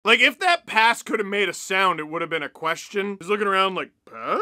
Like, if that pass could have made a sound, it would have been a question. He's looking around like, huh?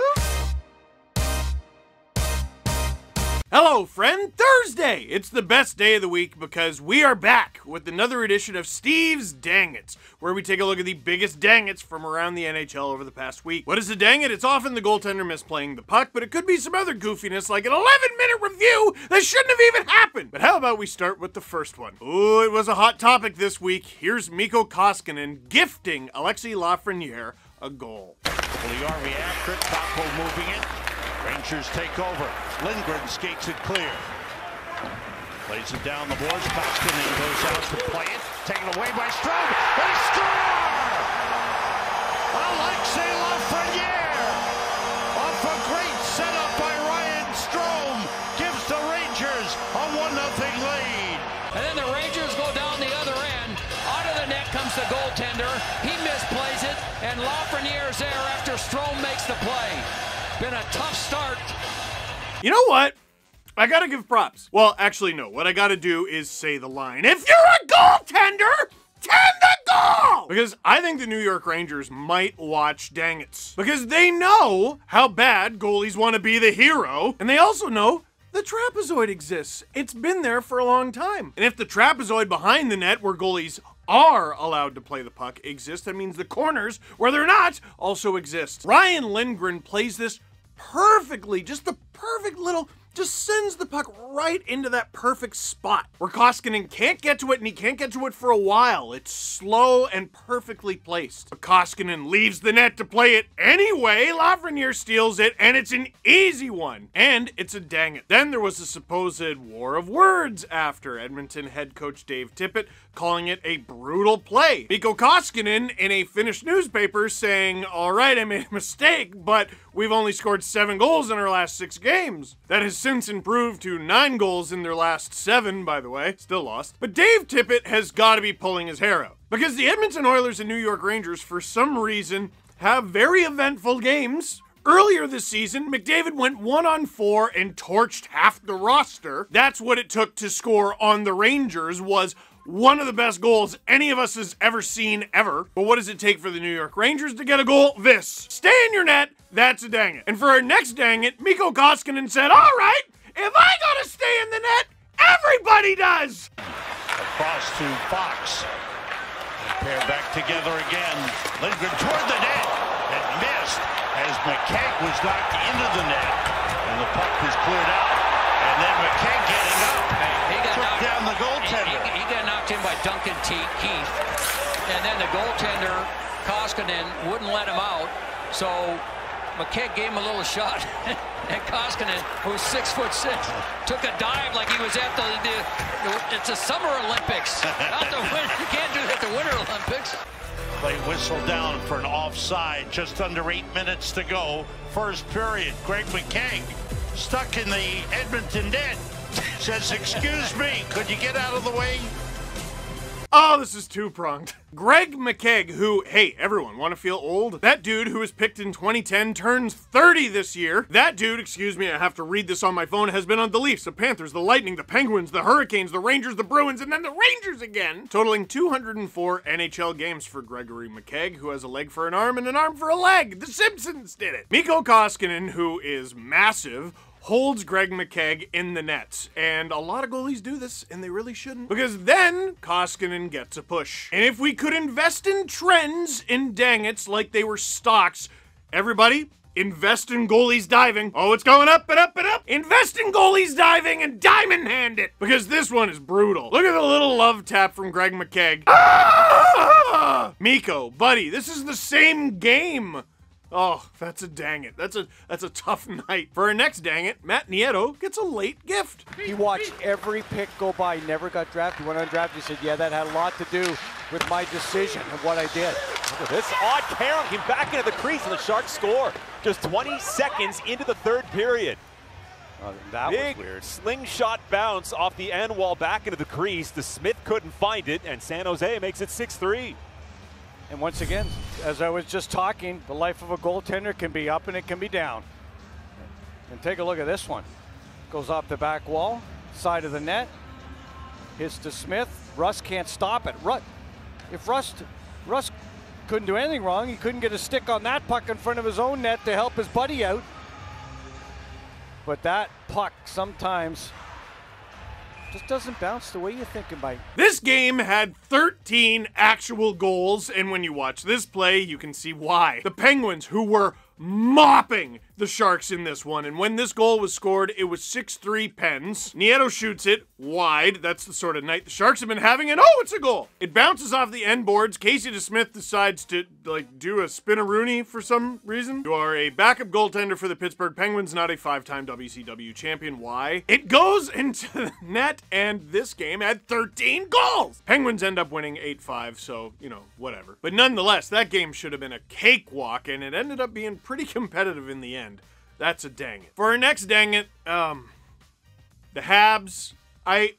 Hello, friend. Thursday! It's the best day of the week because we are back with another edition of Steve's Dang-It's, where we take a look at the biggest dang-its from around the NHL over the past week. What is a dang-it? It's often the goaltender misplaying the puck, but it could be some other goofiness like an 11-minute review that shouldn't have even happened. But how about we start with the first one? Ooh, it was a hot topic this week. Here's Mikko Koskinen gifting Alexis Lafreniere a goal. Puljujärvi after it, Kakko moving it. Rangers take over. Lindgren skates it clear. Plays it down the boards. Koskinen goes out to play it. Taken away by Strome. They score! Alexis Lafreniere, off a great setup by Ryan Strome, gives the Rangers a 1-0 lead. And then the Rangers go down the other end. Out of the net comes the goaltender. He misplays it, and Lafreniere's there after Strome makes the play. Been a tough start. You know what? I gotta give props. Well, actually, no. What I gotta do is say the line. If you're a goaltender, tend the goal! Because I think the New York Rangers might watch Dang-Its. Because they know how bad goalies want to be the hero. And they also know the trapezoid exists. It's been there for a long time. And if the trapezoid behind the net, where goalies are allowed to play the puck, exists, that means the corners, where they're not, also exist. Ryan Lindgren plays this perfectly. Just the perfect little, just sends the puck right into that perfect spot where Koskinen can't get to it, and he can't get to it for a while. It's slow and perfectly placed. But Koskinen leaves the net to play it anyway. Lafreniere steals it, and it's an easy one. And it's a dang-it. Then there was a supposed war of words after Edmonton head coach Dave Tippett calling it a brutal play. Mikko Koskinen in a Finnish newspaper saying, all right, I made a mistake, but we've only scored 7 goals in our last 6 games. That has since improved to 9 goals in their last 7, by the way. Still lost. But Dave Tippett has got to be pulling his hair out. Because the Edmonton Oilers and New York Rangers, for some reason, have very eventful games. Earlier this season, McDavid went 1-on-4 and torched half the roster. That's what it took to score on the Rangers, was one of the best goals any of us has ever seen ever. But what does it take for the New York Rangers to get a goal? This. Stay in your net. That's a dang-it. And for our next dang-it, Mikko Koskinen said, all right, if I gotta stay in the net, everybody does. Across to Fox. They pair back together again. Lindgren toward the net and missed as McKegg was knocked into the net. And the puck was cleared out. And then McKegg getting up. He got took knocked down the goaltender. He got knocked in by Duncan Keith. And then the goaltender, Koskinen, wouldn't let him out. So McKegg gave him a little shot. And Koskinen, who's 6'6", took a dive like he was at it's the Summer Olympics. Not the winter. You can't do that at the Winter Olympics. Play whistle down for an offside. Just under 8 minutes to go. First period. Greg McKegg stuck in the Edmonton net. Says, excuse me, could you get out of the way? Oh, this is two-pronged. Greg McKegg, who, hey, everyone, want to feel old? That dude who was picked in 2010 turns 30 this year. That dude, excuse me, I have to read this on my phone, has been on the Leafs, the Panthers, the Lightning, the Penguins, the Hurricanes, the Rangers, the Bruins, and then the Rangers again. Totaling 204 NHL games for Gregory McKegg, who has a leg for an arm and an arm for a leg. The Simpsons did it. Mikko Koskinen, who is massive, holds Greg McKegg in the net. And a lot of goalies do this, and they really shouldn't. Because then Koskinen gets a push. And if we could invest in trends in dang-its like they were stocks, everybody, invest in goalies diving. Oh, it's going up and up and up. Invest in goalies diving and diamond hand it. Because this one is brutal. Look at the little love tap from Greg McKegg. Ah! Mikko, buddy, this is the same game. Oh, that's a dang-it. That's a tough night. For our next dang-it, Matt Nieto gets a late gift. He watched every pick go by, never got drafted. He went undrafted. He said, yeah, that had a lot to do with my decision of what I did. Look at this odd carry. Came back into the crease and the Sharks score. Just 20 seconds into the third period. That Big was weird. slingshot bounce off the end wall back into the crease. The Smith couldn't find it, and San Jose makes it 6-3. And once again, as I was just talking, the life of a goaltender can be up and it can be down. And take a look at this one. Goes off the back wall, side of the net, hits to Smith. Russ can't stop it. If Russ Russ couldn't do anything wrong. He couldn't get a stick on that puck in front of his own net to help his buddy out. But that puck sometimes just doesn't bounce the way you think it might. This game had 13 actual goals, and when you watch this play, you can see why. The Penguins, who were mopping the Sharks in this one, and when this goal was scored, it was 6-3 Pens. Nieto shoots it wide. That's the sort of night the Sharks have been having, and oh, it's a goal. It bounces off the end boards. Casey DeSmith decides to, like, do a spin-a-rooney for some reason. You are a backup goaltender for the Pittsburgh Penguins, not a 5-time WCW champion. Why? It goes into the net, and this game had 13 goals. Penguins end up winning 8-5, so, you know, whatever. But nonetheless, that game should have been a cakewalk, and it ended up being pretty competitive in the end. That's a dang it. For our next dang it, the Habs, I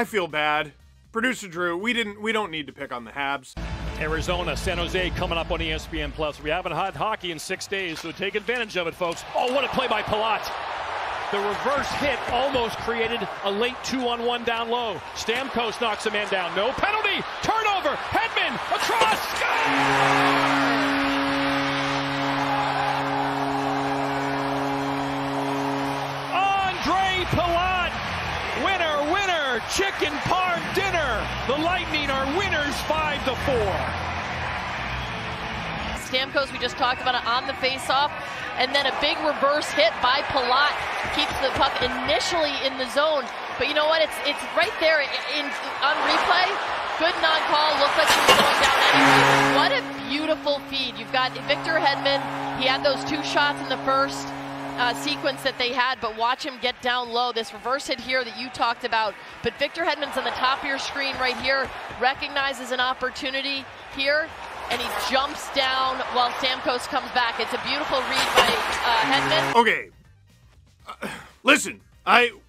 feel bad. Producer Drew, we don't need to pick on the Habs. Arizona, San Jose coming up on ESPN Plus. We haven't had hockey in 6 days, so take advantage of it, folks. Oh, what a play by Palat. The reverse hit almost created a late 2-on-1 down low. Stamkos knocks a man down. No penalty. Turnover. Hedman across. Score! Palat, winner, chicken parm dinner. The Lightning are winners 5-4. Stamkos, we just talked about it on the faceoff, and then a big reverse hit by Palat keeps the puck initially in the zone. But you know what? It's right there on replay. Good non-call. Looks like he was going down anyway. What a beautiful feed. You've got Victor Hedman. He had those 2 shots in the first sequence that they had, but watch him get down low. This reverse hit here that you talked about, but Victor Hedman's on the top of your screen right here, recognizes an opportunity here, and he jumps down while Stamkos comes back. It's a beautiful read by Hedman. Okay, listen,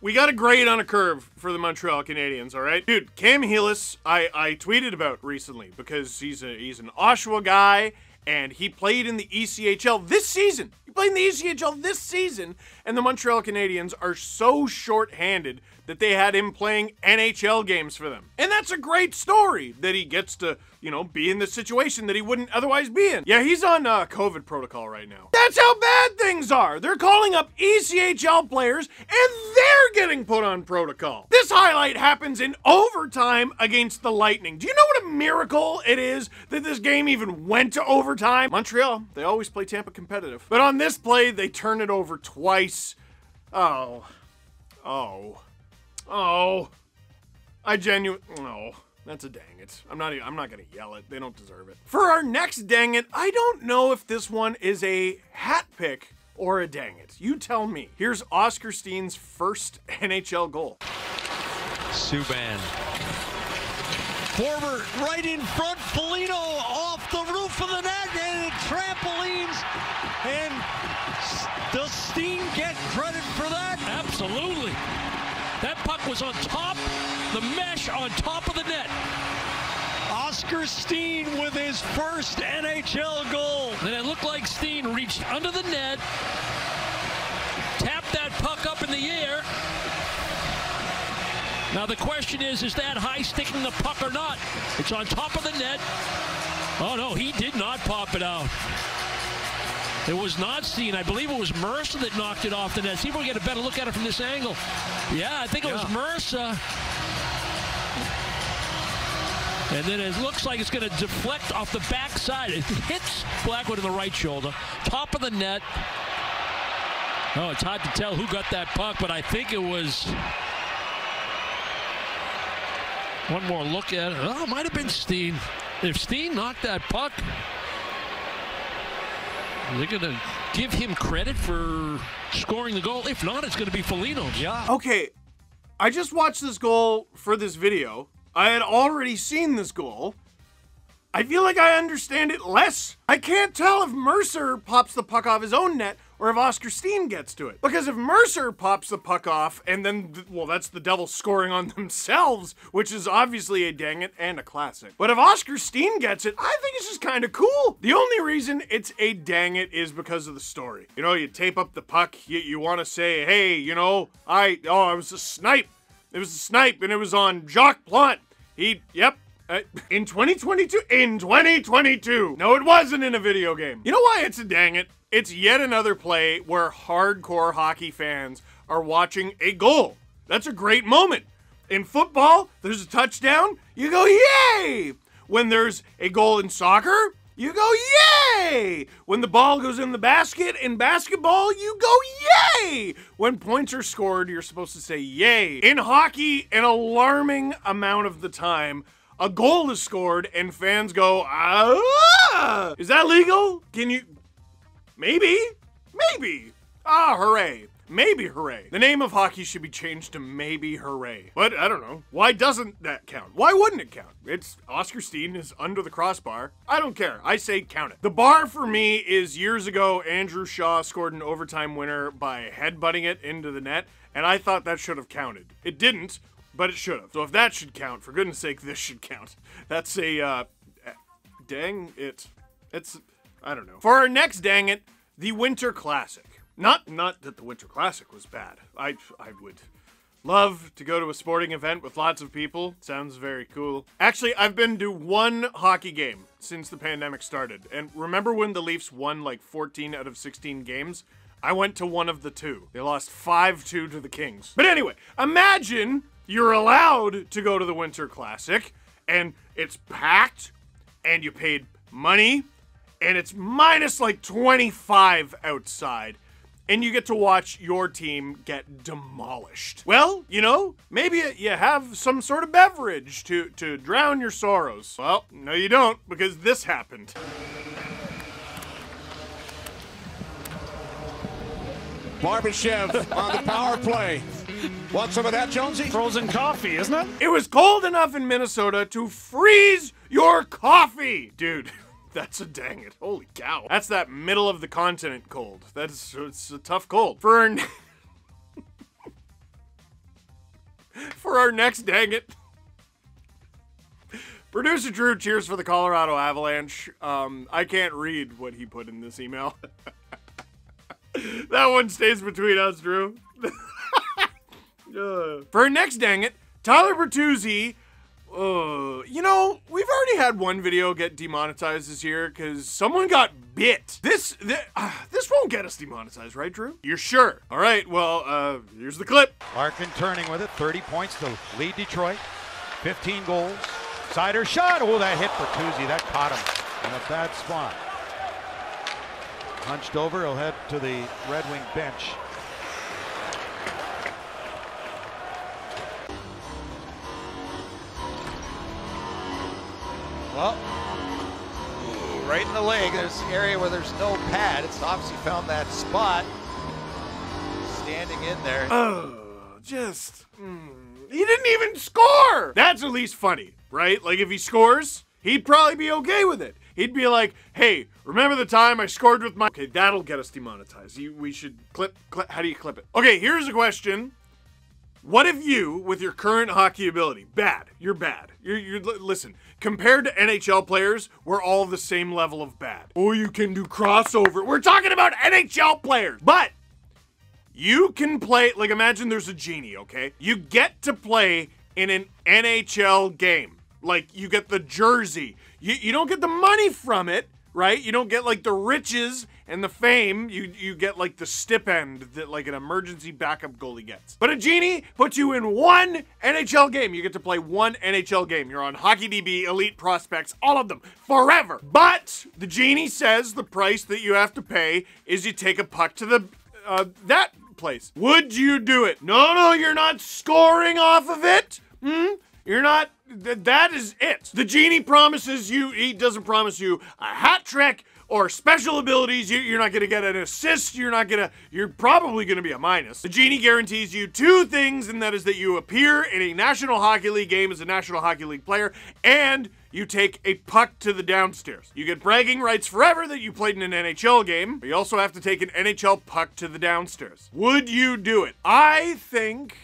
we got a grade on a curve for the Montreal Canadiens, all right? Dude, Cam Heelis, I tweeted about recently because he's an Oshawa guy, and he played in the ECHL this season. He played in the ECHL this season, and the Montreal Canadiens are so short-handed that they had him playing NHL games for them. And that's a great story, that he gets to, you know, be in the situation that he wouldn't otherwise be in. Yeah, he's on COVID protocol right now. That's how bad things are. They're calling up ECHL players, and they're getting put on protocol. This highlight happens in overtime against the Lightning. Do you know what a miracle it is that this game even went to overtime? Montreal, they always play Tampa competitive. But on this play, they turn it over twice. Oh. No, that's a dang it. I'm not gonna yell it. They don't deserve it. For our next dang it, I don't know if this one is a hat pick or a dang it. You tell me. Here's Oscar Steen's first NHL goal. Subban. Forward, right in front, Foligno off the roof of the net, and it trampolines, and does Steen get credit for that? Absolutely. That puck was on top, the mesh on top of the net. Oscar Steen with his first NHL goal. And it looked like Steen reached under the net, tapped that puck up in the air. Now the question is that high sticking the puck or not? It's on top of the net. Oh no, he did not pop it out. It was not Steen. I believe it was Mercer that knocked it off the net. See if we can get a better look at it from this angle. Yeah, I think it was Mercer. And then it looks like it's going to deflect off the backside. It hits Blackwood in the right shoulder. Top of the net. Oh, it's hard to tell who got that puck, but I think it was... One more look at it. Oh, it might have been Steen. If Steen knocked that puck, they're going to give him credit for scoring the goal. If not, it's going to be Foligno. Yeah. Okay, I just watched this goal for this video. I had already seen this goal. I feel like I understand it less. I can't tell if Mercer pops the puck off his own net or if Oscar Steen gets to it. Because if Mercer pops the puck off and then, well, that's the Devils scoring on themselves, which is obviously a dang it and a classic. But if Oscar Steen gets it, I think it's just kind of cool. The only reason it's a dang it is because of the story. You know, you tape up the puck, you want to say, hey, you know, it was a snipe. It was a snipe and it was on Jacques Plante. In 2022? In 2022! No, it wasn't in a video game. You know why it's a dang it? It's yet another play where hardcore hockey fans are watching a goal. That's a great moment. In football, there's a touchdown, you go, yay! When there's a goal in soccer, you go, yay! When the ball goes in the basket in basketball, you go, yay! When points are scored, you're supposed to say, yay. In hockey, an alarming amount of the time, a goal is scored and fans go, ah! Is that legal? Can you... Maybe. Maybe. Ah, hooray. Maybe hooray. The name of hockey should be changed to Maybe Hooray. But I don't know. Why doesn't that count? Why wouldn't it count? It's Oscar Steen is under the crossbar. I don't care. I say count it. The bar for me is years ago, Andrew Shaw scored an overtime winner by headbutting it into the net, and I thought that should have counted. It didn't, but it should have. So if that should count, for goodness sake, this should count. That's a, dang it. It's, I don't know. For our next dang it, the Winter Classic. Not that the Winter Classic was bad. I would love to go to a sporting event with lots of people. Sounds very cool. Actually, I've been to one hockey game since the pandemic started. And remember when the Leafs won like 14 out of 16 games? I went to one of the two. They lost 5-2 to the Kings. But anyway, imagine you're allowed to go to the Winter Classic and it's packed and you paid money and it's minus like 25 outside. And you get to watch your team get demolished. Well, you know, maybe you have some sort of beverage to drown your sorrows. Well, no you don't, because this happened. Barbashev on the power play. Want some of that, Jonesy? Frozen coffee, isn't it? It was cold enough in Minnesota to freeze your coffee, dude. That's a dang it. Holy cow. That's that middle of the continent cold. It's a tough cold. For our next dang it. Producer Drew cheers for the Colorado Avalanche. I can't read what he put in this email. That one stays between us, Drew. For our next dang it, Tyler Bertuzzi. You know, we've already had one video get demonetized this year because someone got bit. This won't get us demonetized, right, Drew? You're sure? All right, well, here's the clip. Larkin turning with it, 30 points to lead Detroit, 15 goals. Sider shot, oh, that hit Bertuzzi, that caught him in a bad spot. Hunched over, he'll head to the Red Wing bench. Well, right in the leg, there's an area where there's no pad. It's obviously found that spot. Standing in there. He didn't even score! That's at least funny, right? Like, if he scores, he'd probably be okay with it. He'd be like, hey, remember the time I scored with my... Okay, that'll get us demonetized. We should clip, how do you clip it? Okay, here's a question. What if you, with your current hockey ability, bad, you're bad. Listen, compared to NHL players, we're all the same level of bad. Oh, you can do crossover. We're talking about NHL players. But you can play, like imagine there's a genie, okay? You get to play in an NHL game. Like you get the jersey. You don't get the money from it, right? You don't get like the riches and the fame. You get like the stipend that like an emergency backup goalie gets. But a genie puts you in one NHL game. You get to play one NHL game. You're on HockeyDB, Elite Prospects, all of them, forever. But the genie says the price that you have to pay is you take a puck to the that place. Would you do it? No, you're not scoring off of it. You're not. That is it. The genie promises you, he doesn't promise you a hat trick or special abilities. You're not gonna get an assist. You're probably gonna be a minus. The genie guarantees you two things, and that is that you appear in a National Hockey League game as a National Hockey League player, and you take a puck to the downstairs. You get bragging rights forever that you played in an NHL game, but you also have to take an NHL puck to the downstairs. Would you do it? I think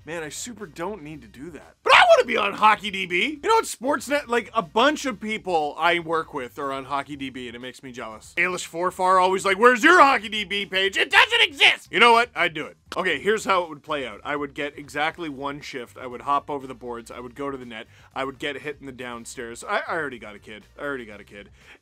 Man, I super don't need to do that. But I want to be on Hockey DB. You know what, Sportsnet, like a bunch of people I work with are on Hockey DB, and it makes me jealous. Ailish Forfar always like, where's your Hockey DB page? It doesn't exist. You know what? I'd do it. Okay, here's how it would play out. I would get exactly one shift. I would hop over the boards. I would go to the net. I would get hit in the downstairs. I already got a kid.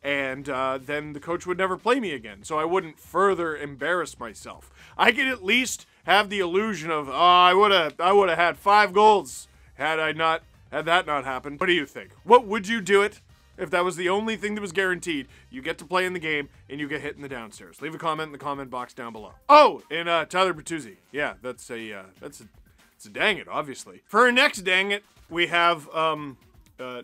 And then the coach would never play me again, so I wouldn't further embarrass myself. I could at least have the illusion of, oh, I would have had 5 goals had that not happened. What do you think? What would you do it if that was the only thing that was guaranteed? You get to play in the game and you get hit in the downstairs. Leave a comment in the comment box down below. Oh, and Tyler Bertuzzi. Yeah, that's a dang it, obviously. For our next dang it, we have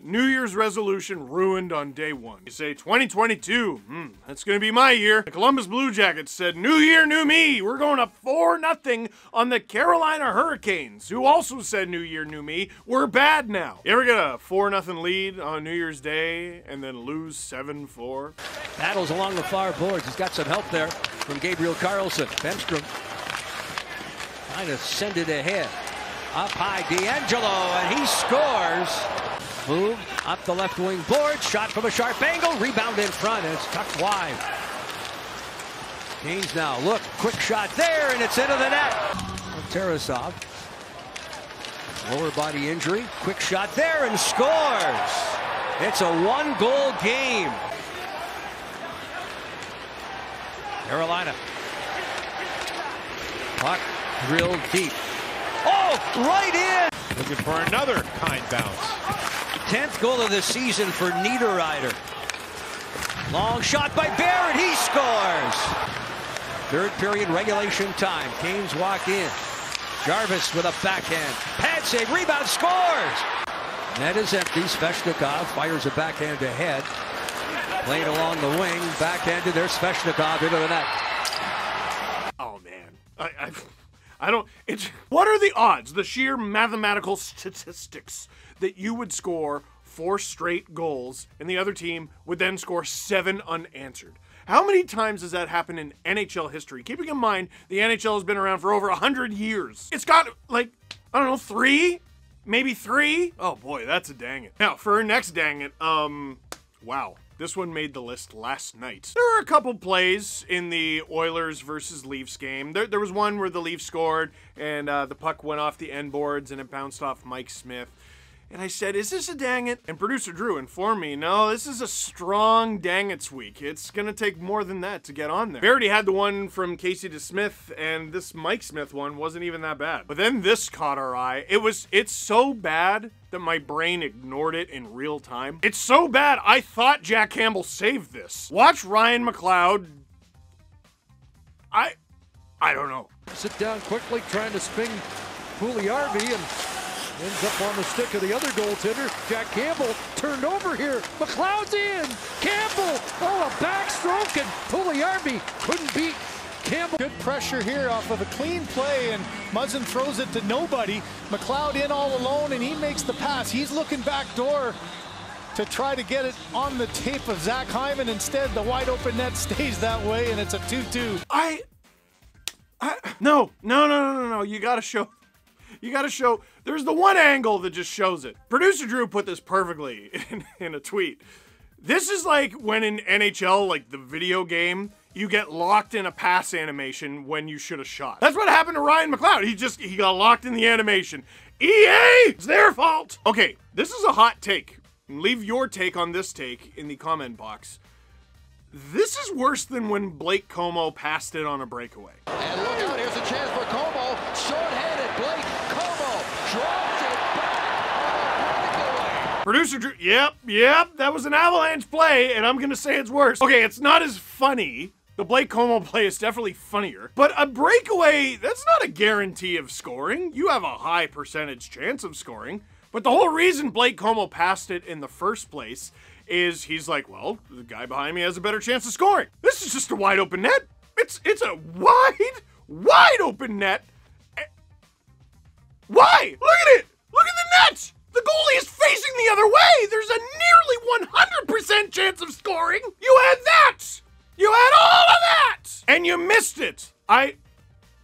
New Year's resolution ruined on day 1. You say 2022, that's gonna be my year. The Columbus Blue Jackets said, new year, new me. We're going up 4-0 on the Carolina Hurricanes, who also said new year, new me. We're bad now. You ever get a 4-0 lead on New Year's Day and then lose 7-4? Battles along the far boards. He's got some help there from Gabriel Carlson. Benstrom trying to send it ahead. Up high, D'Angelo, and he scores. Move up the left wing board, shot from a sharp angle, rebound in front, and it's tucked wide. Canes now, look, quick shot there, and it's into the net. Tarasov, lower body injury, quick shot there, and scores. It's a 1-goal game. Carolina. Puck drilled deep. Oh, right in! Looking for another kind bounce. 10th goal of the season for Niederreiter. Long shot by Barrett, he scores! Third period regulation time. Canes walk in. Jarvis with a backhand. Pad save, rebound, scores! Net is empty. Svechnikov fires a backhand ahead. Played along the wing, backhanded. There's Svechnikov into the net. Oh man, I don't. What are the odds? The sheer mathematical statistics that you would score 4 straight goals and the other team would then score 7 unanswered. How many times has that happened in NHL history? Keeping in mind, the NHL has been around for over 100 years. It's got, like, I don't know, 3? Maybe 3? Oh boy, that's a dang it. Now, for our next dang it, wow. This one made the list last night. There were a couple plays in the Oilers versus Leafs game. There was one where the Leafs scored and the puck went off the end boards and it bounced off Mike Smith. And I said, is this a dang it? And producer Drew informed me, no, this is a strong dang it's week. It's gonna take more than that to get on there. We already had the one from Casey DeSmith, and this Mike Smith one wasn't even that bad. But then this caught our eye. It's so bad that my brain ignored it in real time. It's so bad, I thought Jack Campbell saved this. Watch Ryan McLeod. I don't know. Sit down quickly, trying to spin Puljujärvi, and ends up on the stick of the other goaltender. Jack Campbell turned over here. McLeod's in. Campbell, oh, a backstroke, and Puljujärvi couldn't beat Campbell. Good pressure here off of a clean play, and Muzzin throws it to nobody. McLeod in all alone, and he makes the pass. He's looking back door to try to get it on the tape of Zach Hyman. Instead, the wide open net stays that way, and it's a 2-2. No. You gotta show. There's the one angle that just shows it. Producer Drew put this perfectly in a tweet. This is like when in NHL, like the video game, you get locked in a pass animation when you should have shot. That's what happened to Ryan McLeod. He got locked in the animation. EA, it's their fault. Okay, this is a hot take. Leave your take on this take in the comment box. This is worse than when Blake Como passed it on a breakaway. And look out, here's a chance for Como. Short-handed, Blake Como dropped it back on a breakaway. Producer Drew, yep, that was an Avalanche play, and I'm gonna say it's worse. Okay, it's not as funny. The Blake Como play is definitely funnier, but a breakaway, that's not a guarantee of scoring. You have a high percentage chance of scoring, but the whole reason Blake Como passed it in the first place is he's like, well, the guy behind me has a better chance of scoring. This is just a wide open net. It's a wide open net. Why? Look at it. Look at the net. The goalie is facing the other way. There's a nearly 100% chance of scoring. You had that. You had all of that. And you missed it.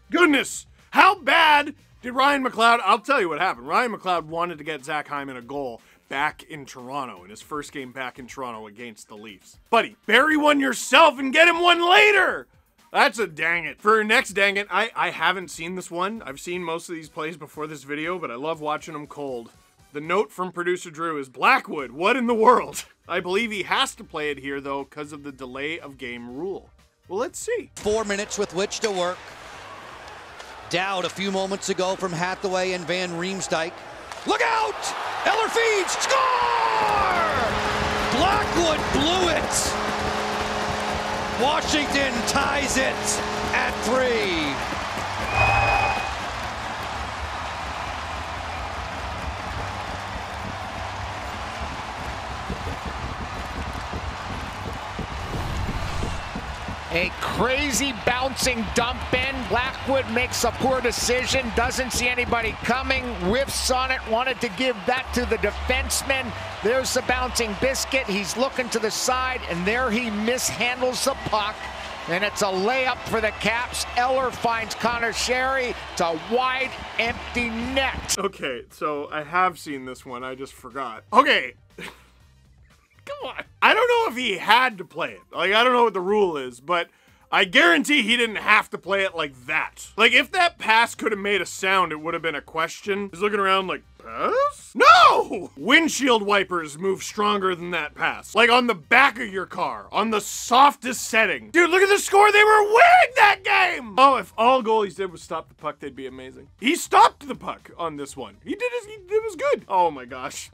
Goodness, how bad Did Ryan McLeod, I'll tell you what happened. Ryan McLeod wanted to get Zach Hyman a goal back in Toronto, in his first game back in Toronto against the Leafs. Buddy, bury one yourself and get him one later! That's a dang it. For next dang it, I haven't seen this one. I've seen most of these plays before this video, but I love watching them cold. The note from producer Drew is, Blackwood, what in the world? I believe he has to play it here, though, because of the delay of game rule. Well, let's see. 4 minutes with which to work. Dowd a few moments ago from Hathaway and Van Riemsdyk. Look out! Eller feeds! Score! Blackwood blew it! Washington ties it at 3. A crazy bouncing dump in. Blackwood makes a poor decision, doesn't see anybody coming, whiffs on it, wanted to give that to the defenseman. There's the bouncing biscuit. He's looking to the side, and there he mishandles the puck. And it's a layup for the Caps. Eller finds Connor Sherry. It's a wide, empty net. Okay, so I have seen this one. I just forgot. Okay. Come on. I don't know if he had to play it. Like, I don't know what the rule is, but I guarantee he didn't have to play it like that. Like, if that pass could have made a sound, it would have been a question. He's looking around like, pass? No! Windshield wipers move stronger than that pass. Like, on the back of your car, on the softest setting. Dude, look at the score. They were winning that game! Oh, if all goalies did was stop the puck, they'd be amazing. He stopped the puck on this one. It was good. Oh my gosh.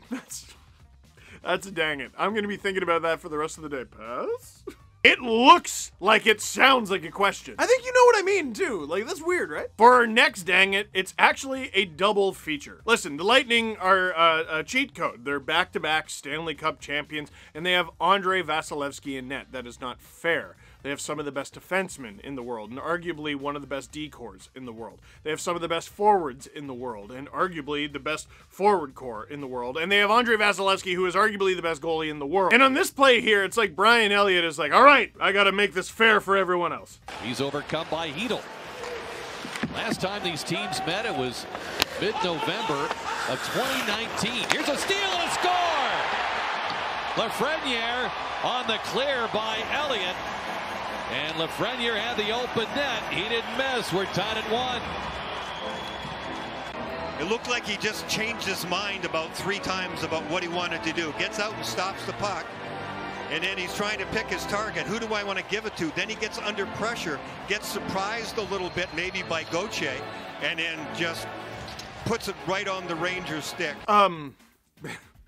That's a dang it. I'm going to be thinking about that for the rest of the day. Pass? It looks like it sounds like a question. I think you know what I mean, too. Like, that's weird, right? For our next dang it, it's actually a double feature. Listen, the Lightning are a cheat code. They're back-to-back Stanley Cup champions, and they have Andrei Vasilevsky in net. That is not fair. They have some of the best defensemen in the world, and arguably one of the best D-cores in the world. They have some of the best forwards in the world, and arguably the best forward core in the world. And they have Andrei Vasilevsky, who is arguably the best goalie in the world. And on this play here, it's like Brian Elliott is like, all right, I gotta make this fair for everyone else. He's overcome by Hedl. Last time these teams met, it was mid-November of 2019. Here's a steal and a score! Lafreniere on the clear by Elliott. And Lafreniere had the open net. He didn't miss. We're tied at 1. It looked like he just changed his mind about 3 times about what he wanted to do. Gets out and stops the puck. And then he's trying to pick his target. Who do I want to give it to? Then he gets under pressure, gets surprised a little bit maybe by Gauthier, and then just puts it right on the Rangers' stick.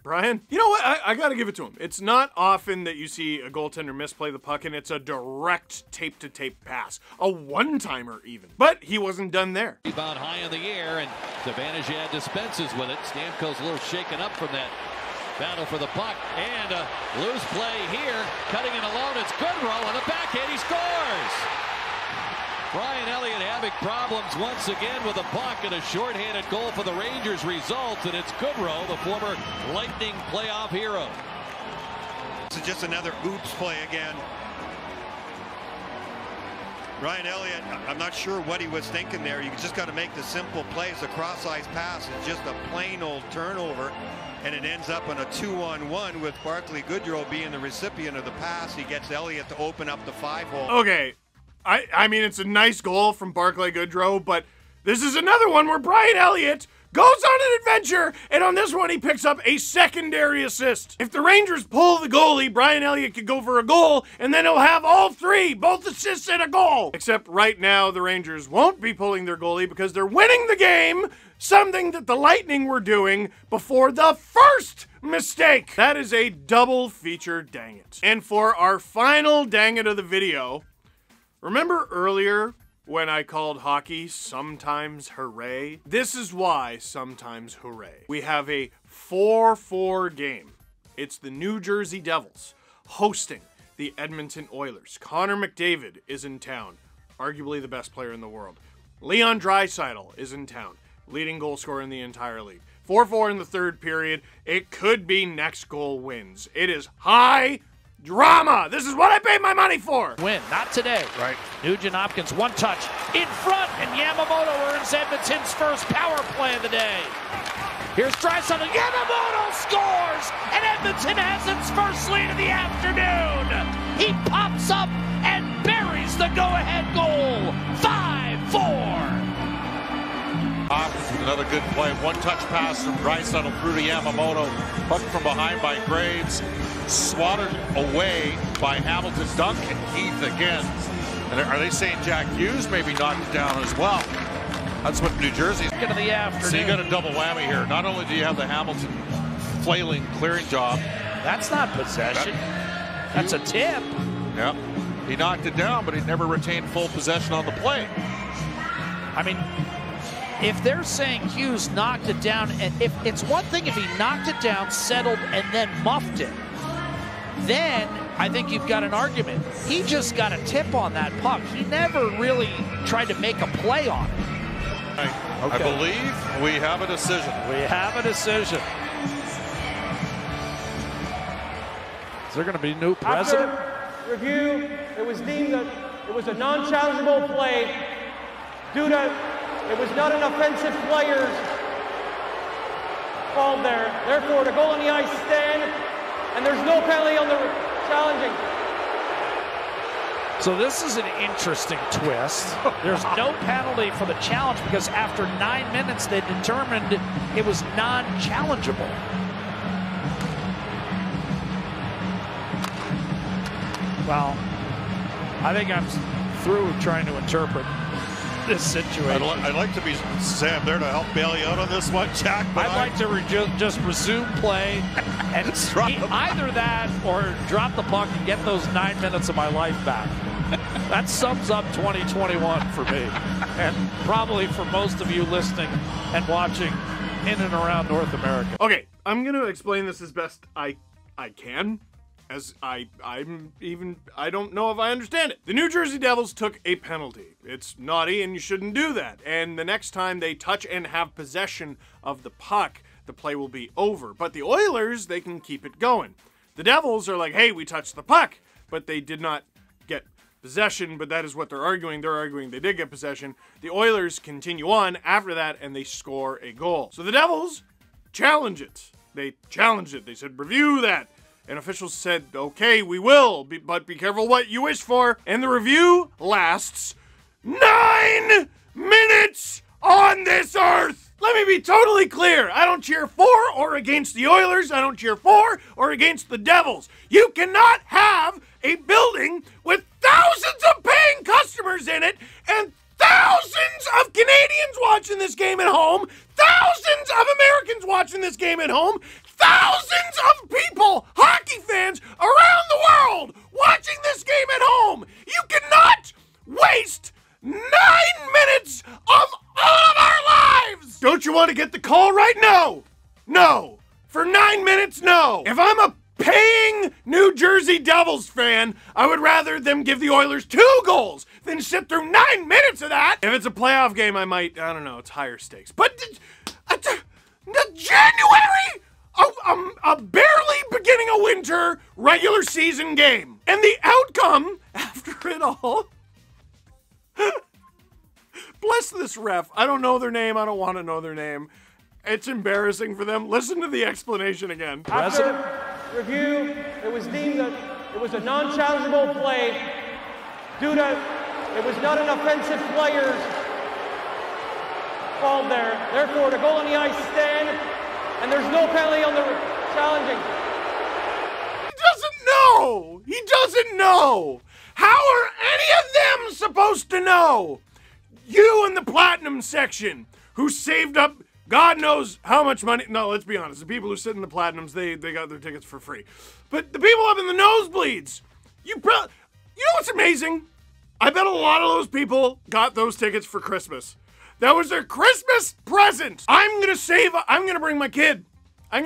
Brian, you know what? I gotta give it to him. It's not often that you see a goaltender misplay the puck and it's a direct tape-to-tape pass. A one-timer even. But he wasn't done there. Rebound high in the air, and Zibanejad dispenses with it. Stamkos a little shaken up from that battle for the puck. And a loose play here. Cutting it alone, it's Goodrow on the backhand. He scores! Brian Elliott having problems once again with the puck, and a shorthanded goal for the Rangers results, and it's Goodrow, the former Lightning playoff hero. This is just another oops play again. Brian Elliott, I'm not sure what he was thinking there. You just got to make the simple plays. A cross-ice pass is just a plain old turnover, and it ends up on a 2-on-1 with Barclay Goodrow being the recipient of the pass. He gets Elliott to open up the 5-hole. Okay. I mean, it's a nice goal from Barclay Goodrow, but this is another one where Brian Elliott goes on an adventure, and on this one he picks up a secondary assist. If the Rangers pull the goalie, Brian Elliott could go for a goal, and then he'll have all 3, both assists and a goal. Except right now the Rangers won't be pulling their goalie because they're winning the game, something that the Lightning were doing before the first mistake. That is a double feature dang it. And for our final dang it of the video, remember earlier when I called hockey sometimes hooray? This is why sometimes hooray. We have a 4-4 game. It's the New Jersey Devils hosting the Edmonton Oilers. Connor McDavid is in town, arguably the best player in the world. Leon Draisaitl is in town, leading goal scorer in the entire league. 4-4 in the third period. It could be next goal wins. It is high drama. This is what I paid my money for. Win, not today. Right. Nugent-Hopkins, one touch, in front, and Yamamoto earns Edmonton's first power play of the day. Here's Draisaitl, Yamamoto scores, and Edmonton has its first lead of the afternoon. He pops up and buries the go-ahead goal, 5-4. Hopkins with another good play. One-touch pass from Draisaitl through to Yamamoto. Puck from behind by Graves. Swatted away by Hamilton. Duncan Keith again. And are they saying Jack Hughes maybe knocked it down as well? That's what New Jersey's into the afternoon. So you got a double whammy here. Not only do you have the Hamilton flailing clearing job. That's not possession. That's a tip. Yep. He knocked it down, but he never retained full possession on the play. I mean, if they're saying Hughes knocked it down, and if it's one thing if he knocked it down, settled, and then muffed it, then I think you've got an argument. He just got a tip on that puck. He never really tried to make a play on it. I believe we have a decision. We have a decision. Is there going to be a new president? After review, it was deemed that it was a non-challengeable play due to it was not an offensive player's fault there. Therefore, the goal on the ice stand, and there's no penalty on the challenging. So this is an interesting twist. There's no penalty for the challenge because after 9 minutes they determined it was non-challengeable. Well, I think I'm through trying to interpret this situation. I'd like to be Sam there to help bail you out on this one, Jack. I'd like to just resume play and either that or drop the puck and get those 9 minutes of my life back. That sums up 2021 for me, and probably for most of you listening and watching in and around North America. Okay, I'm going to explain this as best I can, as I don't know if I understand it. The New Jersey Devils took a penalty. It's naughty and you shouldn't do that. And the next time they touch and have possession of the puck, the play will be over. But the Oilers, they can keep it going. The Devils are like, hey, we touched the puck, but they did not get possession, but that is what they're arguing. They're arguing they did get possession. The Oilers continue on after that, and they score a goal. So the Devils challenge it. They challenged it. They said, review that. And officials said, okay, we will, but be careful what you wish for. And the review lasts 9 minutes on this earth. Let me be totally clear. I don't cheer for or against the Oilers. I don't cheer for or against the Devils. You cannot have a building with thousands of paying customers in it and thousands of Canadians watching this game at home, thousands of Americans watching this game at home, thousands of people, hockey fans around the world watching this game at home. You cannot waste 9 minutes of all of our lives. Don't you want to get the call right? No. No. For 9 minutes, no. If I'm a paying New Jersey Devils fan, I would rather them give the Oilers 2 goals than sit through 9 minutes of that. If it's a playoff game, I might, I don't know, it's higher stakes. But the January, a barely beginning of winter regular season game. And the outcome after it all, bless this ref. I don't know their name. I don't want to know their name. It's embarrassing for them. Listen to the explanation again. After review, it was deemed that it was a non-challengeable play due to it was not an offensive player's fault there. Therefore, the goal on the ice stand, and there's no penalty on the challenging. He doesn't know. He doesn't know. How are any of them supposed to know? You in the Platinum section who saved up God knows how much money. No, let's be honest. The people who sit in the Platinums, they got their tickets for free. But the people up in the nosebleeds, you know what's amazing? I bet a lot of those people got those tickets for Christmas. That was their Christmas present. I'm going to bring my kid. And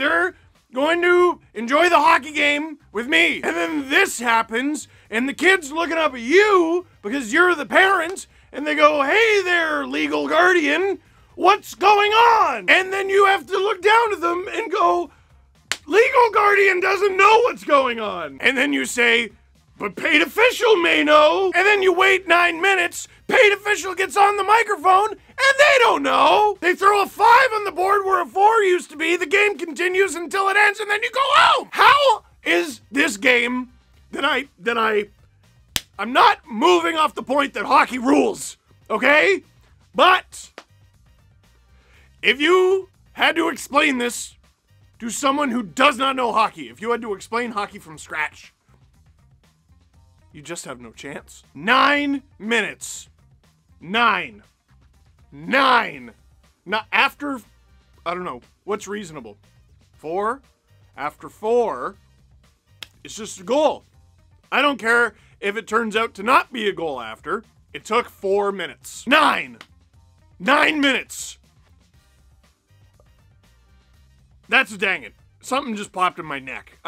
they're going to enjoy the hockey game with me. And then this happens, and the kid's looking up at you because you're the parent, and they go, hey there, legal guardian, what's going on? And then you have to look down at them and go, legal guardian doesn't know what's going on. And then you say, but paid official may know. And then you wait 9 minutes, paid official gets on the microphone, and they don't know. They throw a 5 on the board where a 4 used to be. The game continues until it ends, and then you go home. How is this game I'm not moving off the point that hockey rules, okay? But if you had to explain this to someone who does not know hockey, if you had to explain hockey from scratch, you just have no chance. 9 minutes. 9. Not after, I don't know, what's reasonable? 4? After 4, it's just a goal. I don't care if it turns out to not be a goal after. It took 4 minutes. 9 minutes. That's dang it. Something just popped in my neck.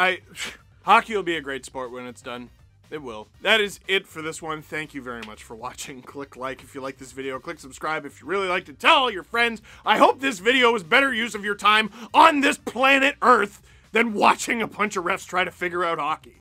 Hockey will be a great sport when it's done. It will. That is it for this one. Thank you very much for watching. Click like if you like this video. Click subscribe if you really liked it. Tell all your friends. I hope this video was better use of your time on this planet Earth than watching a bunch of refs try to figure out hockey.